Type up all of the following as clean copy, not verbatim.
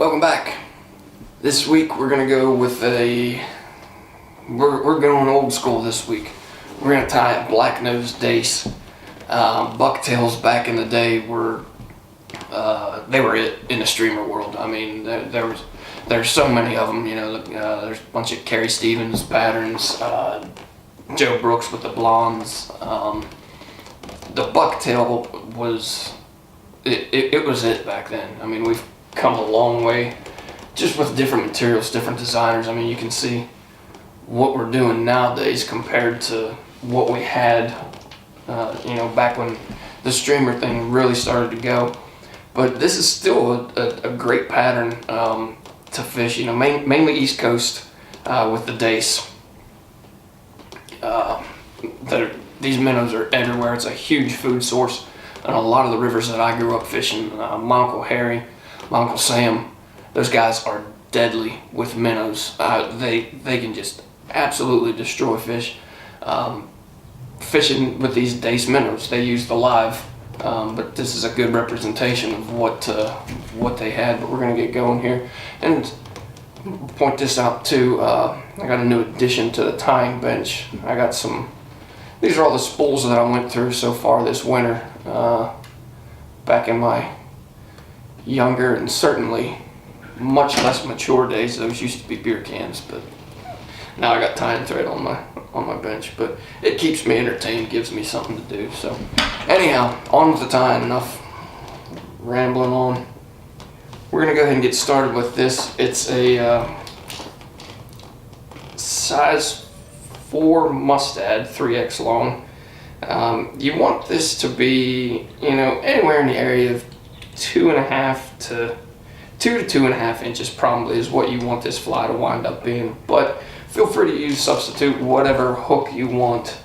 Welcome back. This week we're gonna go with we're going old school this week. We're gonna tie a black-nosed dace. Bucktails back in the day were they were it in the streamer world. I mean, there's so many of them. You know, there's a bunch of Carrie Stevens patterns, Joe Brooks with the blondes. The bucktail was it was it back then. I mean, we've come a long way just with different materials, different designers. I mean, you can see what we're doing nowadays compared to what we had back when the streamer thing really started to go. But this is still a great pattern to fish, mainly East Coast with the dace. These minnows are everywhere. It's a huge food source in a lot of the rivers that I grew up fishing. My Uncle Harry, my Uncle Sam, those guys are deadly with minnows. They can just absolutely destroy fish. Fishing with these dace minnows, they use the live, but this is a good representation of what they had. But we're gonna get going here and point this out too. I got a new addition to the tying bench. I got these are all the spools that I went through so far this winter. Back in my younger and certainly much less mature days, those used to be beer cans, but now I got tying thread on my bench. But it keeps me entertained, gives me something to do. So anyhow, on with the tying. Enough rambling on. We're gonna go ahead and get started with this. It's a size 4 mustad, 3X long. You want this to be, anywhere in the area of 2.5 to 2.5 inches probably is what you want this fly to wind up being. But feel free to substitute whatever hook you want.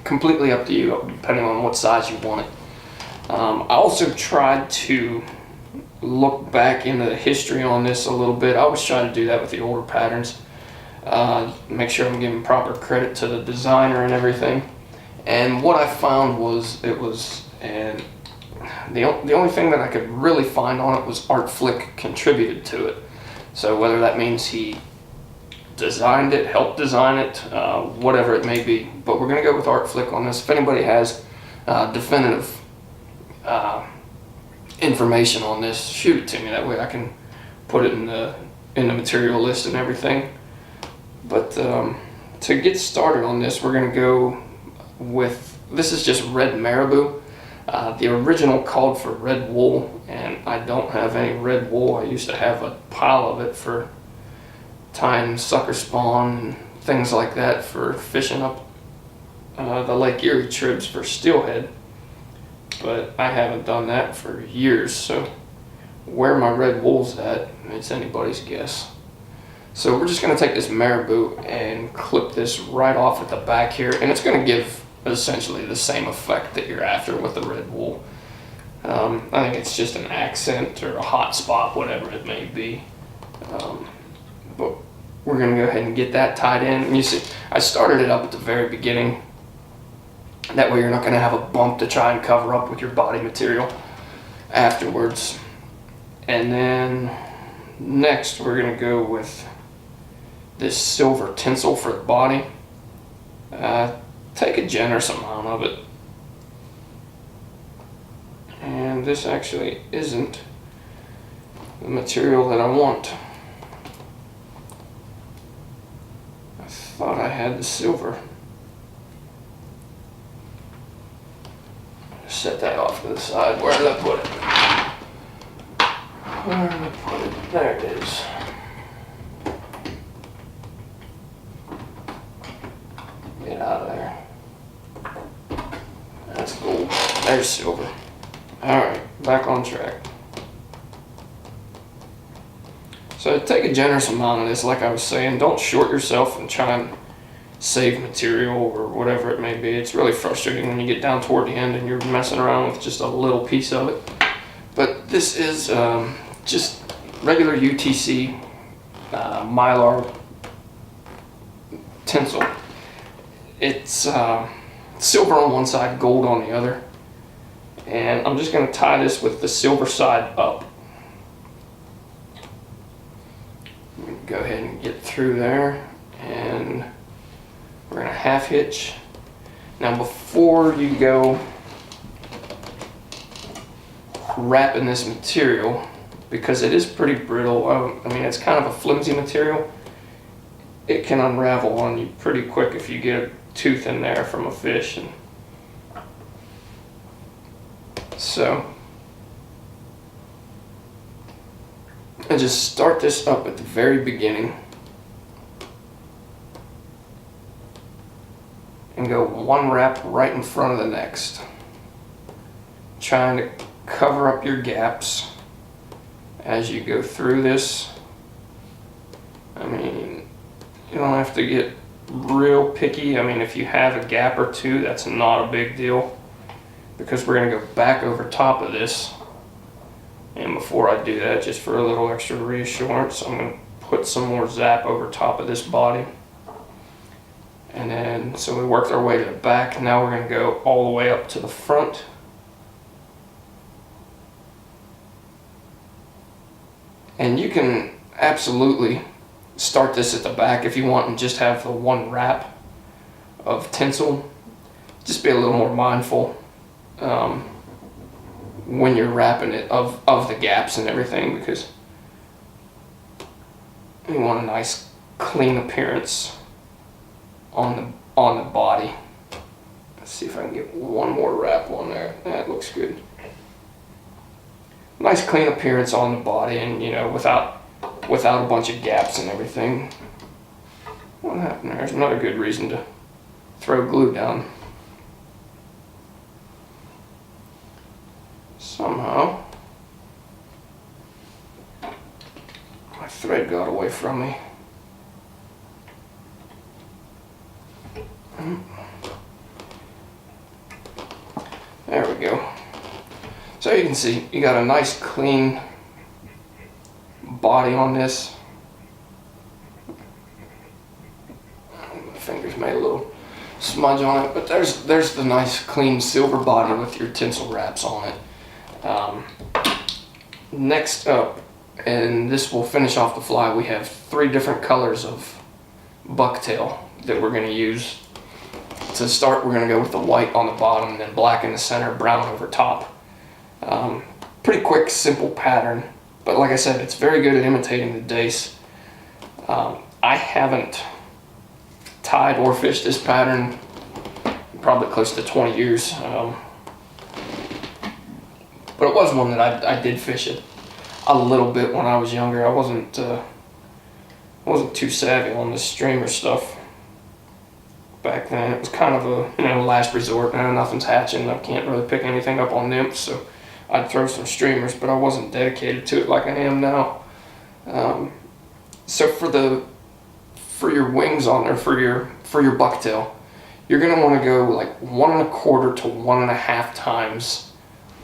Completely up to you, depending on what size you want it. I also tried to look back into the history on this a little bit. I always try to do that with the older patterns. Make sure I'm giving proper credit to the designer and everything. And what I found was the only thing that I could really find on it was Art Flick contributed to it. So whether that means he designed it, helped design it, whatever it may be. But we're going to go with Art Flick on this. If anybody has definitive information on this, shoot it to me. That way I can put it in the material list and everything. But to get started on this, we're going to go with, this is just red marabou. The original called for red wool, and I don't have any red wool. I used to have a pile of it for tying sucker spawn and things like that for fishing up the Lake Erie tribs for steelhead. But I haven't done that for years, so where my red wool's at, it's anybody's guess. So we're just going to take this marabou and clip this right off at the back here, and it's going to give essentially the same effect that you're after with the red wool. I think it's just an accent or a hot spot, whatever it may be. But we're going to go ahead and get that tied in. And you see, I started it up at the very beginning. That way you're not going to have a bump to try and cover up with your body material afterwards. And then next we're going to go with this silver tinsel for the body. Take a generous amount of it. And this actually isn't the material that I want. I thought I had the silver. Set that off to the side. Where did I put it? Where did I put it? There it is. Get out of there. That's gold. There's silver. Alright, back on track. So take a generous amount of this, like I was saying. Don't short yourself and try and save material or whatever it may be. It's really frustrating when you get down toward the end and you're messing around with just a little piece of it. But this is just regular UTC Mylar tinsel. It's silver on one side, gold on the other. And I'm just going to tie this with the silver side up. go ahead and get through there, and we're gonna half hitch. Now before you go wrapping this material, because it is pretty brittle, I mean it's kind of a flimsy material, it can unravel on you pretty quick if you get a tooth in there from a fish. And so I just start this up at the very beginning and go one wrap right in front of the next, trying to cover up your gaps as you go through this. I mean, you don't have to get real picky. I mean, if you have a gap or two, that's not a big deal, because we're going to go back over top of this. And before I do that, just for a little extra reassurance, I'm going to put some more zap over top of this body. And then, so we worked our way to the back. Now we're going to go all the way up to the front. And you can absolutely start this at the back if you want and just have the one wrap of tinsel. Just be a little more mindful when you're wrapping it of the gaps and everything, because you want a nice clean appearance on the body. Let's see if I can get one more wrap on there. That looks good. Nice clean appearance on the body, and you know, without a bunch of gaps and everything. What happened there? There's another good reason to throw glue down. Somehow my thread got away from me. There we go. So you can see you got a nice clean body on this. My fingers made a little smudge on it, but there's the nice clean silver body with your tinsel wraps on it. Next up, and this will finish off the fly, we have 3 different colors of bucktail that we're going to use. To start, we're going to go with the white on the bottom, and then black in the center, brown over top. Pretty quick, simple pattern, but like I said, it's very good at imitating the dace. I haven't tied or fished this pattern in probably close to 20 years. But it was one that I did fish it a little bit when I was younger. I wasn't too savvy on the streamer stuff back then. It was kind of a last resort. Nothing's hatching. I can't really pick anything up on nymphs, so I'd throw some streamers, but I wasn't dedicated to it like I am now. So for your wings on there, for your bucktail, you're gonna want to go like 1 1/4 to 1 1/2 times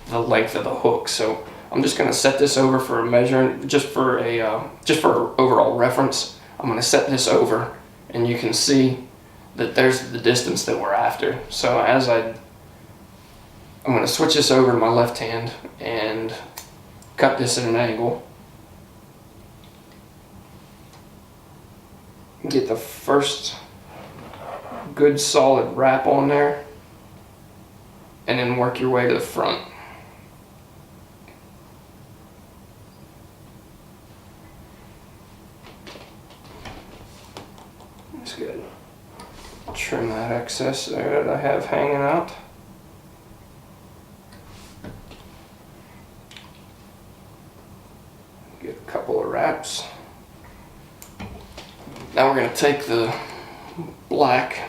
the length of the hook. So I'm just gonna set this over for a measure, just for overall reference. I'm gonna set this over, and you can see that there's the distance that we're after. So I'm gonna switch this over to my left hand and cut this at an angle. Get the first good solid wrap on there, and then work your way to the front. That's good. Trim that excess there that I have hanging out. Get a couple of wraps. Now we're going to take the black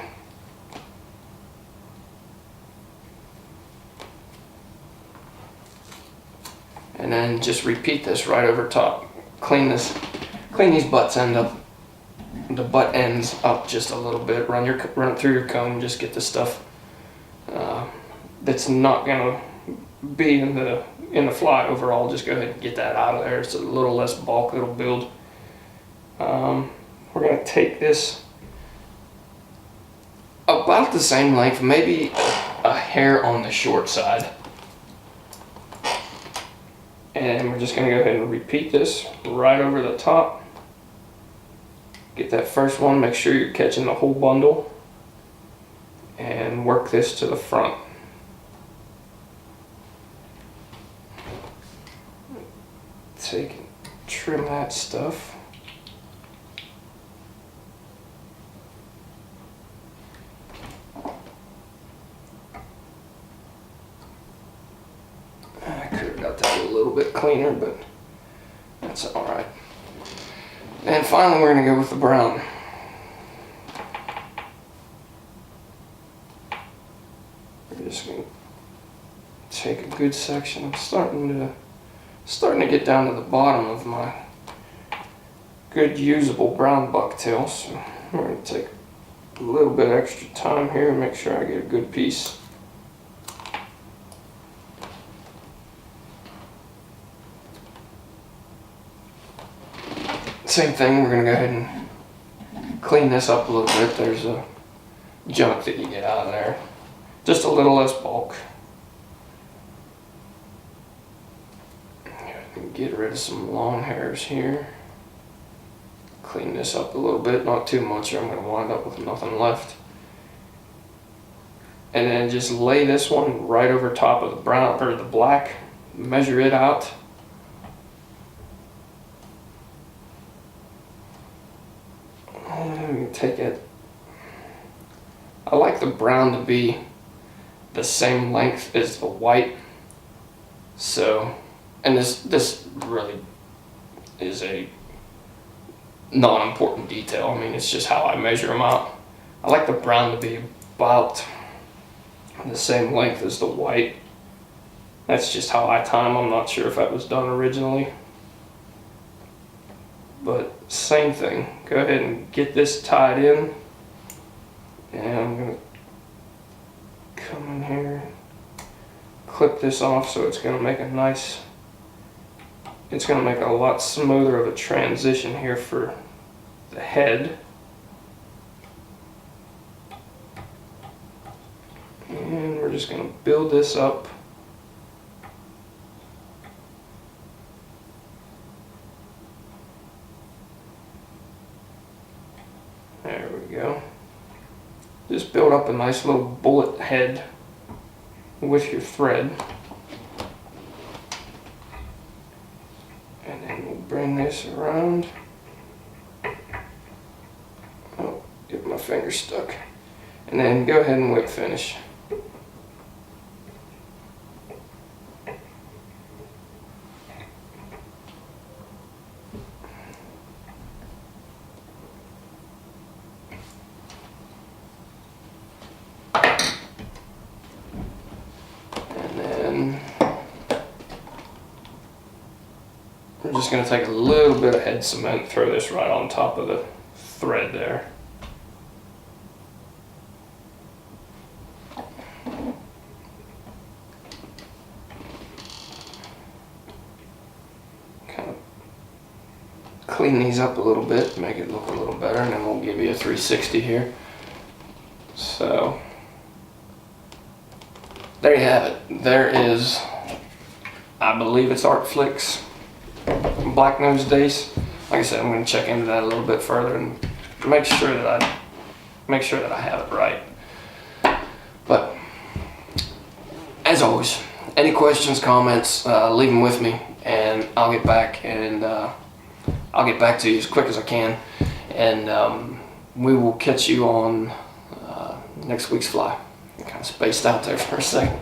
and then just repeat this right over top. Clean these the butt ends up just a little bit. Run it through your comb. Just get the stuff that's not going to be in the fly overall. Just go ahead and get that out of there. It's a little less bulk it'll build. We're going to take this about the same length, maybe a hair on the short side. And we're just going to go ahead and repeat this right over the top. Get that first one, make sure you're catching the whole bundle, and work this to the front. Trim that stuff. I could have got that a little bit cleaner, but that's alright. And finally we're going to go with the brown. We're just going to take a good section. I'm starting to get down to the bottom of my good usable brown bucktail, so we're going to take a little bit extra time here and make sure I get a good piece. Same thing, we're going to go ahead and clean this up a little bit. There's a junk that you get out of there. Just a little less bulk. Get rid of some long hairs here. Clean this up a little bit, not too much or I'm going to wind up with nothing left. And then just lay this one right over top of the brown or the black. Measure it out. And take it. I like the brown to be the same length as the white. So, and this really is a non-important detail. I mean, it's just how I measure them out. I like the brown to be about the same length as the white. That's just how I time. I'm not sure if that was done originally. But same thing. Go ahead and get this tied in. And I'm going to come in here, clip this off so it's going to make a nice, it's going to make a lot smoother of a transition here for the head. And we're just going to build this up. There we go. Just build up a nice little bullet head with your thread. And then we'll bring this around. Oh, get my finger stuck. And then go ahead and whip finish. We're just going to take a little bit of head cement, throw this right on top of the thread there. Kind of clean these up a little bit, make it look a little better, and then we'll give you a 360 here. So, there you have it. There is, I believe it's Art Flicks Black Nose Dace. Like I said, I'm going to check into that a little bit further and make sure that I have it right. But as always, any questions, comments, leave them with me, and I'll get back to you as quick as I can, and we will catch you on next week's fly. I'm kind of spaced out there for a second.